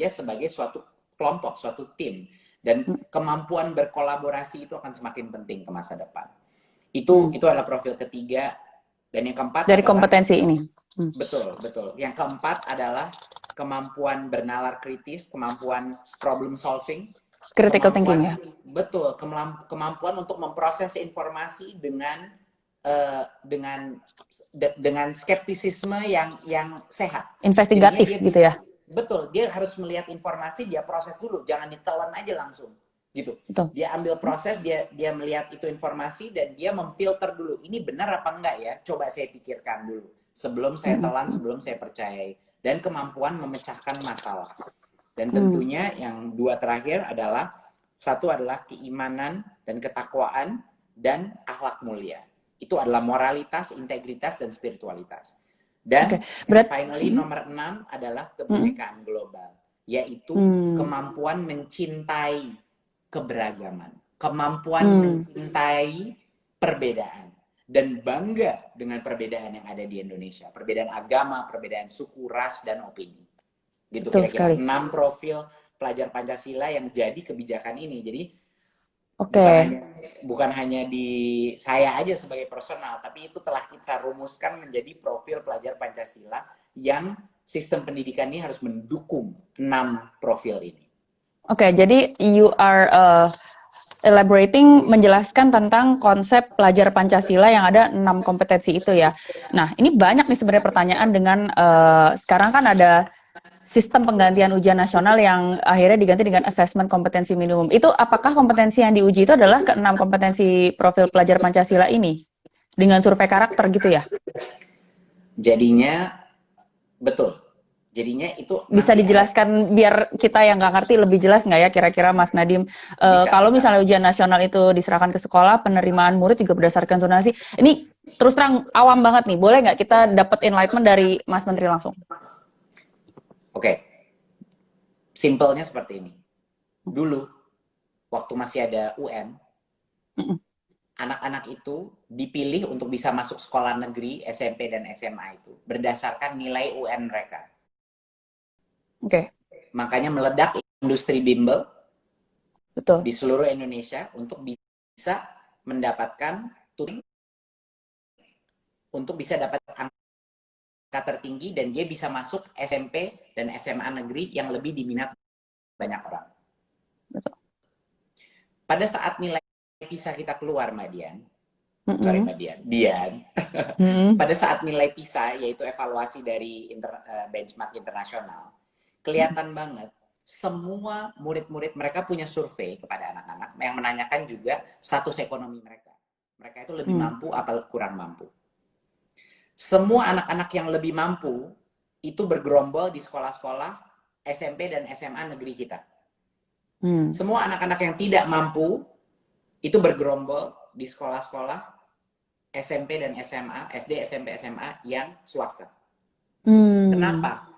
sebagai suatu kelompok, suatu tim. Dan kemampuan berkolaborasi itu akan semakin penting ke masa depan. Itu adalah profil ketiga. Dan yang keempat dari adalah, kompetensi ini. Betul. Yang keempat adalah kemampuan bernalar kritis, kemampuan problem solving, Critical thinking ya. Betul, kemampuan untuk memproses informasi dengan skeptisisme yang sehat. Investigatif gitu ya. Betul, dia harus melihat informasi, dia proses dulu, jangan ditelan aja langsung, gitu. Betul. Dia ambil proses, dia melihat itu informasi dan dia memfilter dulu, ini benar apa enggak ya? Coba saya pikirkan dulu, sebelum saya telan, sebelum saya percayai. Dan kemampuan memecahkan masalah. Dan tentunya yang dua terakhir adalah, satu adalah keimanan dan ketakwaan dan akhlak mulia. Itu adalah moralitas, integritas, dan spiritualitas. Dan finally nomor 6 adalah kebinekaan global, yaitu kemampuan mencintai keberagaman, kemampuan mencintai perbedaan, dan bangga dengan perbedaan yang ada di Indonesia, perbedaan agama, perbedaan suku, ras, dan opini. Gitu kira-kira 6 profil pelajar Pancasila yang jadi kebijakan ini. Jadi bukan hanya di saya aja sebagai personal, tapi itu telah kita rumuskan menjadi profil pelajar Pancasila yang sistem pendidikan ini harus mendukung 6 profil ini. Oke, jadi you are elaborating, menjelaskan tentang konsep pelajar Pancasila yang ada 6 kompetensi itu ya. Nah, ini banyak nih sebenarnya pertanyaan dengan sekarang kan ada sistem penggantian ujian nasional yang akhirnya diganti dengan assessment kompetensi minimum. Itu apakah kompetensi yang diuji itu adalah ke-6 kompetensi profil pelajar Pancasila ini? Dengan survei karakter gitu ya? Jadinya, betul. Jadinya itu... Bisa dijelaskan biar kita yang nggak ngerti lebih jelas nggak ya kira-kira Mas Nadiem? Kalau misalnya ujian nasional itu diserahkan ke sekolah, penerimaan murid juga berdasarkan zonasi. Ini terus terang awam banget nih. Boleh nggak kita dapat enlightenment dari Mas Menteri langsung? Oke, simpelnya seperti ini. Dulu, waktu masih ada UN, anak-anak itu dipilih untuk bisa masuk sekolah negeri, SMP dan SMA itu berdasarkan nilai UN mereka. Makanya meledak industri bimbel di seluruh Indonesia untuk bisa mendapatkan turing, untuk bisa dapat angka tertinggi, dan dia bisa masuk SMP dan SMA negeri yang lebih diminat banyak orang. Pada saat nilai PISA kita keluar, Mbak Dian, pada saat nilai PISA, yaitu evaluasi dari benchmark internasional, kelihatan banget semua murid-murid mereka punya survei kepada anak-anak yang menanyakan juga status ekonomi mereka. Mereka itu lebih mampu apa kurang mampu. Semua anak-anak yang lebih mampu itu bergerombol di sekolah-sekolah SMP dan SMA negeri kita. Semua anak-anak yang tidak mampu itu bergerombol di sekolah-sekolah SMP dan SMA, SD, SMP, SMA yang swasta. Kenapa?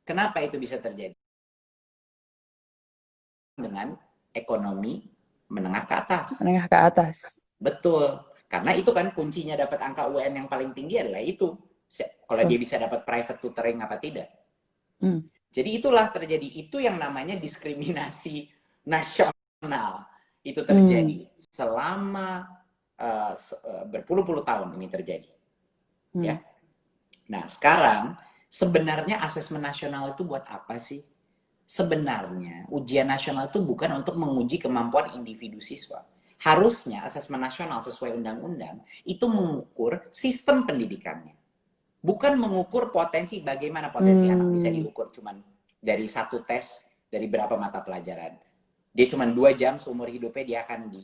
Kenapa itu bisa terjadi? Dengan ekonomi menengah ke atas. Menengah ke atas. Betul. Karena itu kan kuncinya dapat angka UN yang paling tinggi adalah itu. Kalau dia bisa dapat private tutoring apa tidak. Jadi itulah terjadi. Itu yang namanya diskriminasi nasional. Itu terjadi selama berpuluh-puluh tahun ini terjadi. Ya. Nah, sekarang sebenarnya asesmen nasional itu buat apa sih? Sebenarnya ujian nasional itu bukan untuk menguji kemampuan individu siswa. Harusnya asesmen nasional sesuai undang-undang itu mengukur sistem pendidikannya. Bukan mengukur potensi, bagaimana potensi anak bisa diukur cuman dari satu tes, dari berapa mata pelajaran. Dia cuma 2 jam seumur hidupnya dia akan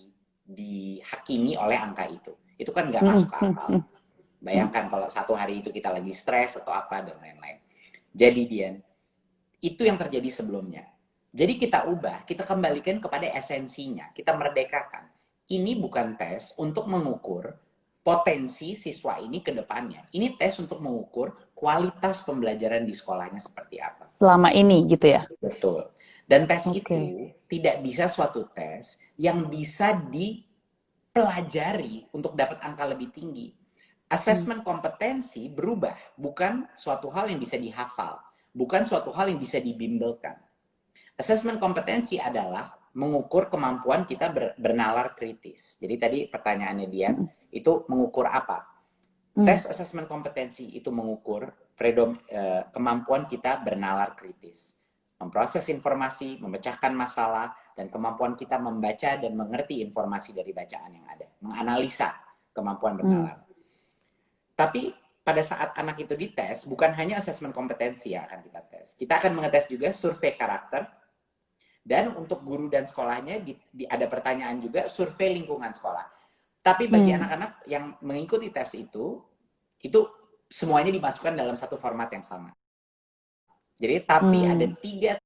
dihakimi oleh angka itu. Itu kan nggak masuk akal. Bayangkan kalau satu hari itu kita lagi stres atau apa dan lain-lain. Jadi Dian, itu yang terjadi sebelumnya. Jadi kita ubah, kita kembalikan kepada esensinya, kita merdekakan. Ini bukan tes untuk mengukur potensi siswa ini ke depannya. Ini tes untuk mengukur kualitas pembelajaran di sekolahnya seperti apa. Selama ini gitu ya? Betul. Dan tes itu tidak bisa suatu tes yang bisa dipelajari untuk dapat angka lebih tinggi. Asesmen kompetensi berubah, bukan suatu hal yang bisa dihafal, bukan suatu hal yang bisa dibimbelkan. Assessment kompetensi adalah mengukur kemampuan kita bernalar kritis. Jadi tadi pertanyaannya dia, itu mengukur apa? Tes assessment kompetensi itu mengukur kemampuan kita bernalar kritis. Memproses informasi, memecahkan masalah, dan kemampuan kita membaca dan mengerti informasi dari bacaan yang ada. Menganalisa kemampuan bernalar. Tapi pada saat anak itu dites, bukan hanya asesmen kompetensi yang akan kita tes. Kita akan mengetes juga survei karakter, dan untuk guru dan sekolahnya ada pertanyaan juga survei lingkungan sekolah. Tapi bagi anak-anak yang mengikuti tes itu semuanya dimasukkan dalam satu format yang sama. Jadi tapi ada 3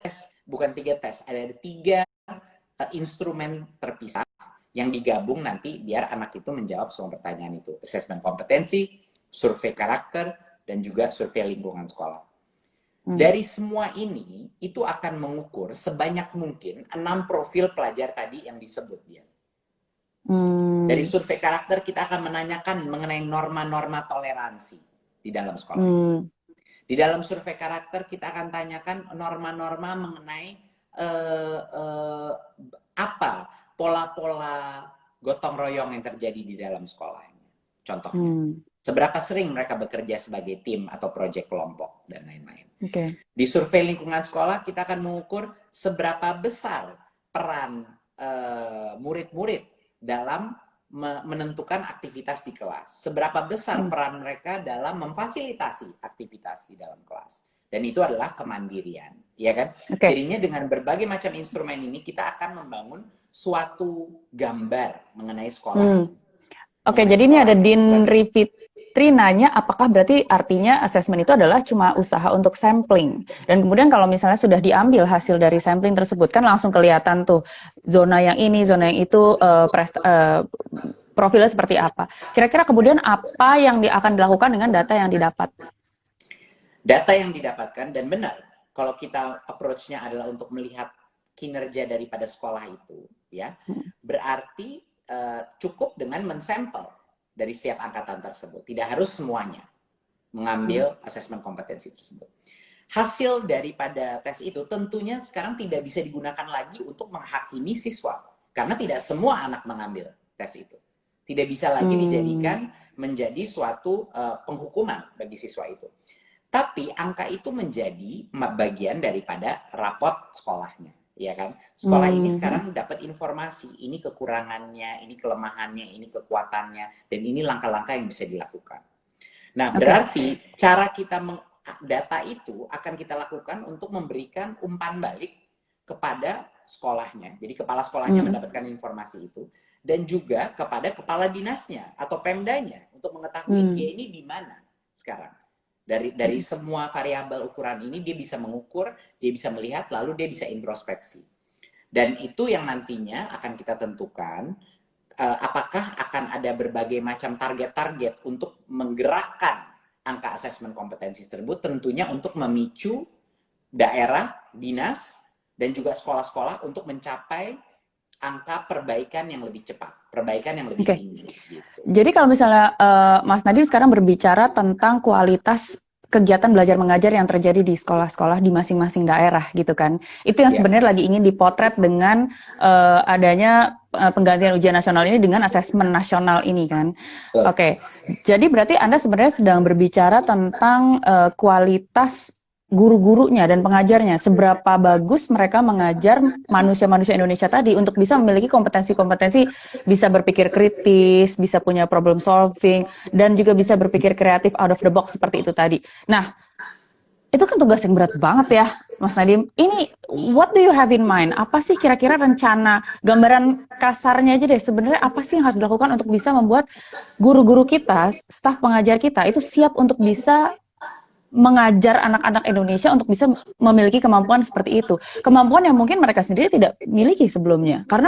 tes, bukan 3 tes, ada 3 instrumen terpisah yang digabung nanti biar anak itu menjawab semua pertanyaan itu. Asesmen kompetensi, survei karakter, dan juga survei lingkungan sekolah. Dari semua ini, itu akan mengukur sebanyak mungkin 6 profil pelajar tadi yang disebut dia. Dari survei karakter, kita akan menanyakan mengenai norma-norma toleransi di dalam sekolah. Di dalam survei karakter, kita akan tanyakan norma-norma mengenai apa pola-pola gotong royong yang terjadi di dalam sekolahnya. Contohnya, seberapa sering mereka bekerja sebagai tim atau proyek kelompok, dan lain-lain. Di survei lingkungan sekolah, kita akan mengukur seberapa besar peran murid-murid dalam menentukan aktivitas di kelas. Seberapa besar peran mereka dalam memfasilitasi aktivitas di dalam kelas. Dan itu adalah kemandirian, ya kan? Jadinya dengan berbagai macam instrumen ini, kita akan membangun suatu gambar mengenai sekolah. Jadi ini ada Din Rivitri nanya, apakah berarti artinya asesmen itu adalah cuma usaha untuk sampling? Dan kemudian kalau misalnya sudah diambil hasil dari sampling tersebut, kan langsung kelihatan tuh zona yang ini, zona yang itu, profilnya seperti apa. Kira-kira kemudian apa yang akan dilakukan dengan data yang didapat? Data yang didapatkan, dan benar, kalau kita approach-nya adalah untuk melihat kinerja daripada sekolah itu, ya, berarti cukup dengan mensampel dari setiap angkatan tersebut. Tidak harus semuanya mengambil asesmen kompetensi tersebut. Hasil daripada tes itu tentunya sekarang tidak bisa digunakan lagi untuk menghakimi siswa. Karena tidak semua anak mengambil tes itu. Tidak bisa lagi dijadikan menjadi suatu penghukuman bagi siswa itu. Tapi angka itu menjadi bagian daripada rapot sekolahnya. Ya kan? Sekolah ini sekarang dapat informasi, ini kekurangannya, ini kelemahannya, ini kekuatannya, dan ini langkah-langkah yang bisa dilakukan. Nah, berarti cara kita data itu akan kita lakukan untuk memberikan umpan balik kepada sekolahnya. Jadi kepala sekolahnya mendapatkan informasi itu, dan juga kepada kepala dinasnya atau pemdanya untuk mengetahui dia ini di mana sekarang. Dari semua variabel ukuran ini, dia bisa mengukur, dia bisa melihat, lalu dia bisa introspeksi. Dan itu yang nantinya akan kita tentukan, apakah akan ada berbagai macam target-target untuk menggerakkan angka asesmen kompetensi tersebut, tentunya untuk memicu daerah, dinas, dan juga sekolah-sekolah untuk mencapai angka perbaikan yang lebih cepat, perbaikan yang lebih tinggi. Gitu. Jadi kalau misalnya Mas Nadiem sekarang berbicara tentang kualitas kegiatan belajar mengajar yang terjadi di sekolah-sekolah di masing-masing daerah gitu kan, itu yang sebenarnya lagi ingin dipotret dengan adanya penggantian ujian nasional ini dengan asesmen nasional ini kan. Jadi berarti Anda sebenarnya sedang berbicara tentang kualitas guru-gurunya dan pengajarnya, seberapa bagus mereka mengajar manusia-manusia Indonesia tadi untuk bisa memiliki kompetensi-kompetensi, bisa berpikir kritis, bisa punya problem solving, dan juga bisa berpikir kreatif out of the box seperti itu tadi. Nah, itu kan tugas yang berat banget ya, Mas Nadiem. Ini, what do you have in mind? Apa sih kira-kira rencana, gambaran kasarnya aja deh, sebenarnya apa sih yang harus dilakukan untuk bisa membuat guru-guru kita, staf pengajar kita, itu siap untuk bisa mengajar anak-anak Indonesia untuk bisa memiliki kemampuan seperti itu. Kemampuan yang mungkin mereka sendiri tidak miliki sebelumnya. Karena